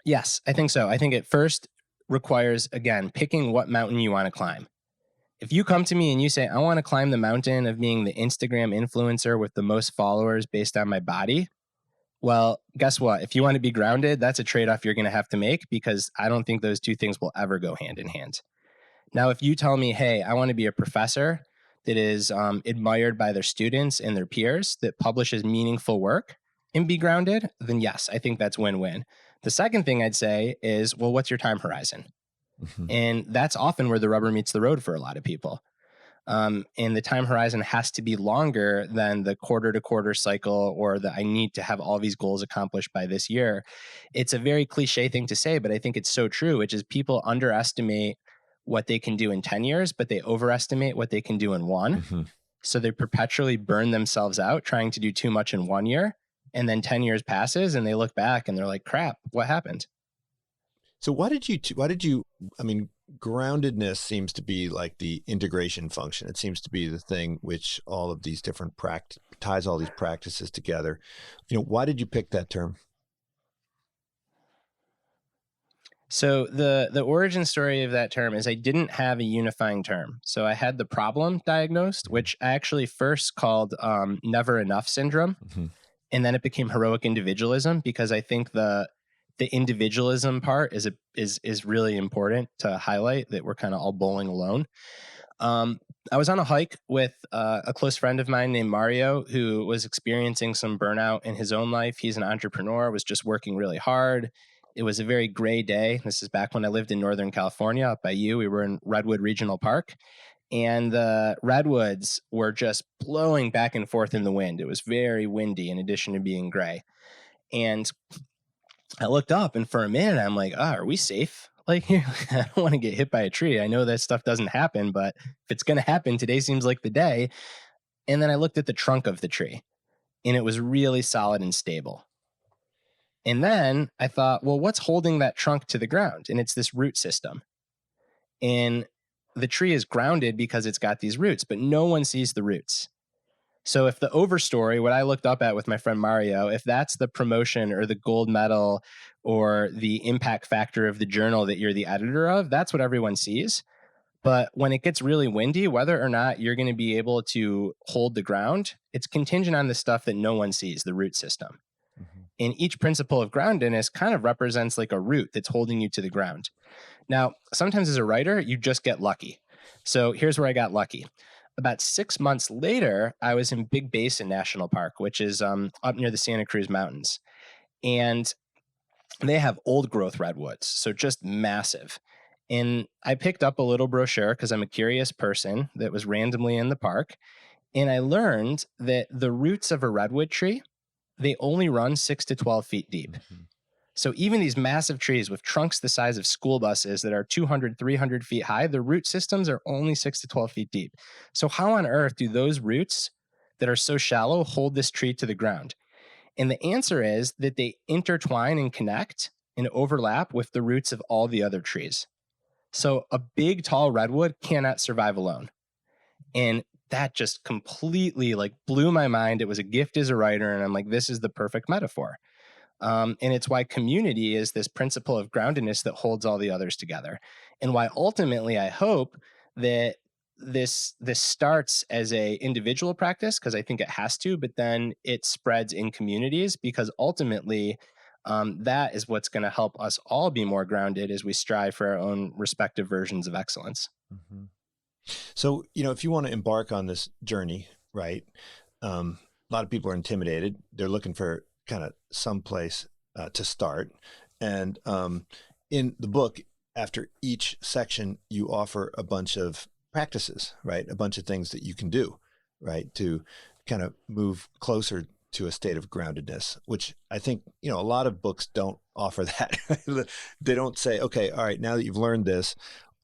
Yes, I think so. I think it first requires, again, picking what mountain you want to climb. If you come to me and you say, I want to climb the mountain of being the Instagram influencer with the most followers based on my body, well, guess what? If you want to be grounded, that's a trade-off you're going to have to make, because I don't think those two things will ever go hand in hand. Now, if you tell me, hey, I want to be a professor that is admired by their students and their peers, that publishes meaningful work and be grounded, then yes, I think that's win-win. The second thing I'd say is, well, what's your time horizon? Mm-hmm. And that's often where the rubber meets the road for a lot of people. And the time horizon has to be longer than the quarter to quarter cycle, or the I need to have all these goals accomplished by this year. It's a very cliche thing to say, but I think it's so true, which is people underestimate what they can do in 10 years, but they overestimate what they can do in one. Mm-hmm. So they perpetually burn themselves out trying to do too much in 1 year. And then 10 years passes and they look back and they're like, crap, what happened? So why did you, groundedness seems to be like the integration function. It seems to be the thing which all of these different ties all these practices together. Why did you pick that term? So the origin story of that term is I didn't have a unifying term. So I had the problem diagnosed, which I actually first called never enough syndrome. Mm-hmm. And then it became heroic individualism, because I think the individualism part is really important to highlight, that we're kind of all bowling alone. I was on a hike with a close friend of mine named Mario, who was experiencing some burnout in his own life. He's an entrepreneur, was just working really hard. It was a very gray day. This is back when I lived in Northern California, up by you. We were in Redwood Regional Park, and the redwoods were just blowing back and forth in the wind. It was very windy in addition to being gray. And I looked up, and for a minute, I'm like, are we safe? Like, I don't want to get hit by a tree. I know that stuff doesn't happen, but if it's going to happen, today seems like the day. And then I looked at the trunk of the tree, and it was really solid and stable. And then I thought, well, what's holding that trunk to the ground? And it's this root system. And the tree is grounded because it's got these roots, but no one sees the roots. So if the overstory, what I looked up at with my friend Mario, if that's the promotion or the gold medal or the impact factor of the journal that you're the editor of, that's what everyone sees. But when it gets really windy, whether or not you're going to be able to hold the ground, it's contingent on the stuff that no one sees, the root system. Mm-hmm. And each principle of groundedness kind of represents like a root that's holding you to the ground. Now, sometimes as a writer, you just get lucky. So here's where I got lucky. About 6 months later, I was in Big Basin National Park, which is up near the Santa Cruz Mountains. And they have old growth redwoods, so just massive. And I picked up a little brochure because I'm a curious person that was randomly in the park. And I learned that the roots of a redwood tree, they only run 6 to 12 feet deep. Mm-hmm. So even these massive trees with trunks the size of school buses that are 200, 300 feet high, the root systems are only 6 to 12 feet deep. So how on earth do those roots that are so shallow hold this tree to the ground? And the answer is that they intertwine and connect and overlap with the roots of all the other trees. So a big, tall redwood cannot survive alone. And that just completely like blew my mind. It was a gift as a writer. And I'm like, this is the perfect metaphor. And it's why community is this principle of groundedness that holds all the others together. And why ultimately I hope that this starts as a individual practice, because I think it has to, but then it spreads in communities, because ultimately that is what's going to help us all be more grounded as we strive for our own respective versions of excellence. Mm-hmm. So, if you want to embark on this journey, right? A lot of people are intimidated. They're looking for kind of someplace to start. And in the book, after each section, you offer a bunch of practices, right? A bunch of things that you can do, right? To kind of move closer to a state of groundedness, which I think, a lot of books don't offer that. They don't say, okay, all right, now that you've learned this,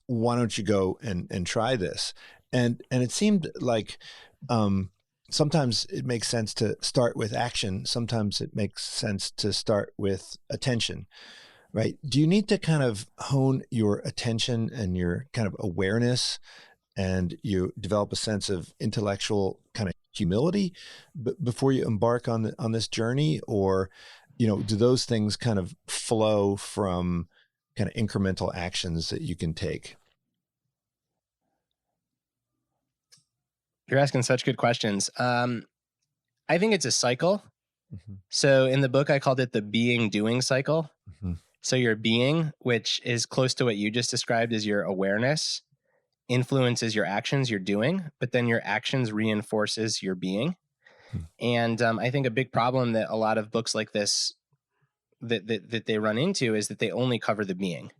why don't you go and try this? And it seemed like, sometimes it makes sense to start with action. Sometimes it makes sense to start with attention, right? Do you need to kind of hone your attention and your kind of awareness, and you develop a sense of intellectual kind of humility before you embark on this journey? Or, do those things kind of flow from kind of incremental actions that you can take? You're asking such good questions. I think it's a cycle. Mm-hmm. So in the book, I called it the being-doing cycle. Mm-hmm. So your being, which is close to what you just described as your awareness, influences your actions, your doing, but then your actions reinforces your being. Mm-hmm. And I think a big problem that a lot of books like this that they run into is that they only cover the being.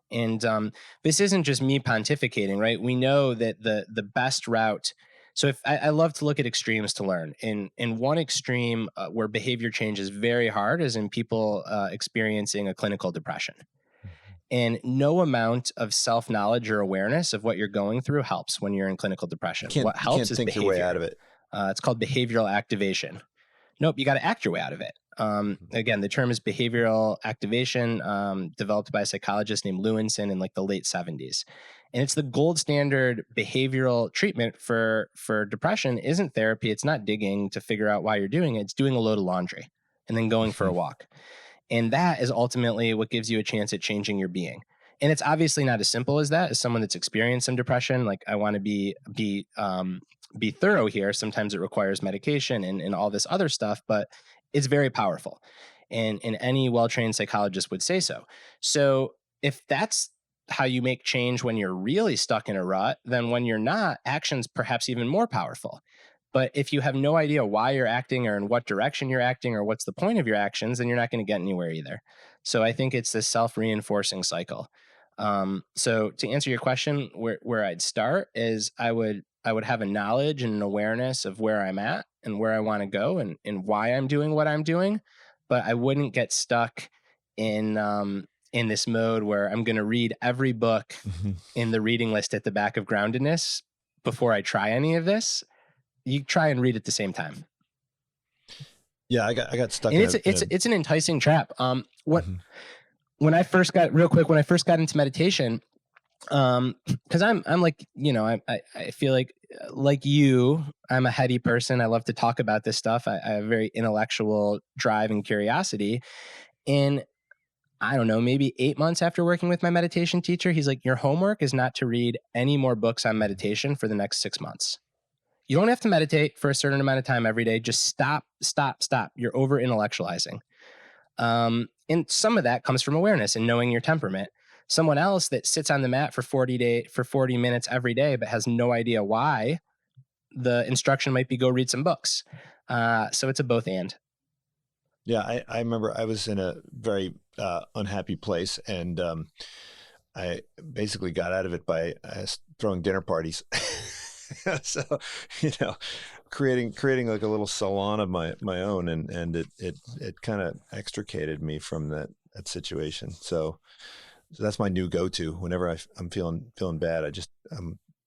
And this isn't just me pontificating, right? We know that the best route. So if I love to look at extremes to learn. In one extreme where behavior change is very hard is in people experiencing a clinical depression. And no amount of self-knowledge or awareness of what you're going through helps when you're in clinical depression. What helps is think behavior. Your way out of it. It's called behavioral activation. Nope, you got to act your way out of it. Again, the term is behavioral activation, developed by a psychologist named Lewinson in like the late 70s. And it's the gold standard behavioral treatment for depression. Isn't therapy. It's not digging to figure out why you're doing it. It's doing a load of laundry and then going for a walk. And that is ultimately what gives you a chance at changing your being. And it's obviously not as simple as that. As someone that's experienced some depression, like I want to be thorough here. Sometimes it requires medication and all this other stuff, but it's very powerful. And any well-trained psychologist would say so. So if that's how you make change when you're really stuck in a rut, then when you're not, action's perhaps even more powerful. But if you have no idea why you're acting or in what direction you're acting or what's the point of your actions, then you're not going to get anywhere either. So I think it's this self-reinforcing cycle. So to answer your question, where I'd start is I would have a knowledge and an awareness of where I'm at and where I want to go and why I'm doing what I'm doing. But I wouldn't get stuck in this mode where I'm going to read every book in the reading list at the back of Groundedness before I try any of this. You try and read at the same time. Yeah, I got stuck. And it's an enticing trap. When I first got into meditation, because I'm like, I feel like you, I'm a heady person. I love to talk about this stuff. I have a very intellectual drive and curiosity. And I don't know, maybe 8 months after working with my meditation teacher, he's like, your homework is not to read any more books on meditation for the next 6 months. You don't have to meditate for a certain amount of time every day. Just stop. You're over intellectualizing. And some of that comes from awareness and knowing your temperament. Someone else that sits on the mat for 40 minutes every day, but has no idea why, the instruction might be go read some books. So it's a both and. Yeah, I remember I was in a very unhappy place, and I basically got out of it by throwing dinner parties. So, creating like a little salon of my own, and it kind of extricated me from that situation. So that's my new go-to. Whenever I'm feeling bad, I just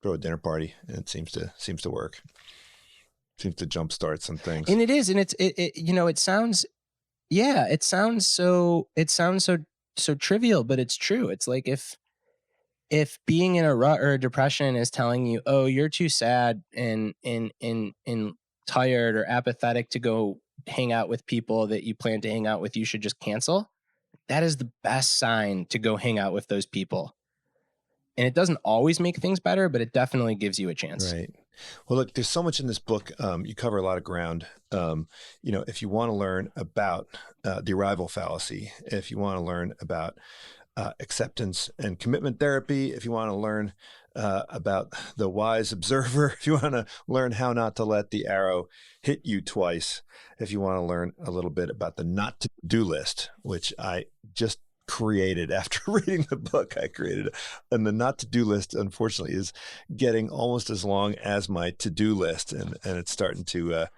throw a dinner party, and it seems to work. Seems to jumpstart some things. And it is, and it sounds. Yeah, it sounds so trivial, but it's true. It's like if being in a rut or a depression is telling you, oh, you're too sad and tired or apathetic to go hang out with people that you plan to hang out with, you should just cancel. That is the best sign to go hang out with those people. And it doesn't always make things better, but it definitely gives you a chance. Right. Well, look, there's so much in this book. You cover a lot of ground. If you want to learn about the Arrival Fallacy, if you want to learn about acceptance and commitment therapy, if you want to learn about the wise observer, if you want to learn how not to let the arrow hit you twice, if you want to learn a little bit about the not to do list, which I just created after reading the book. I created it. And the not to do list, unfortunately, is getting almost as long as my to do list, and it's starting to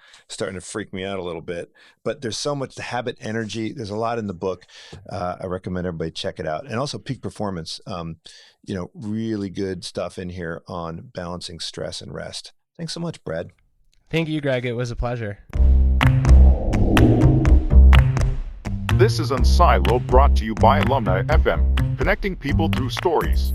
freak me out a little bit. But there's so much habit energy. There's a lot in the book. I recommend everybody check it out. And also Peak Performance. Really good stuff in here on balancing stress and rest. Thanks so much, Brad. Thank you, Greg. It was a pleasure. This is Unsiloed, brought to you by Alumni FM, connecting people through stories.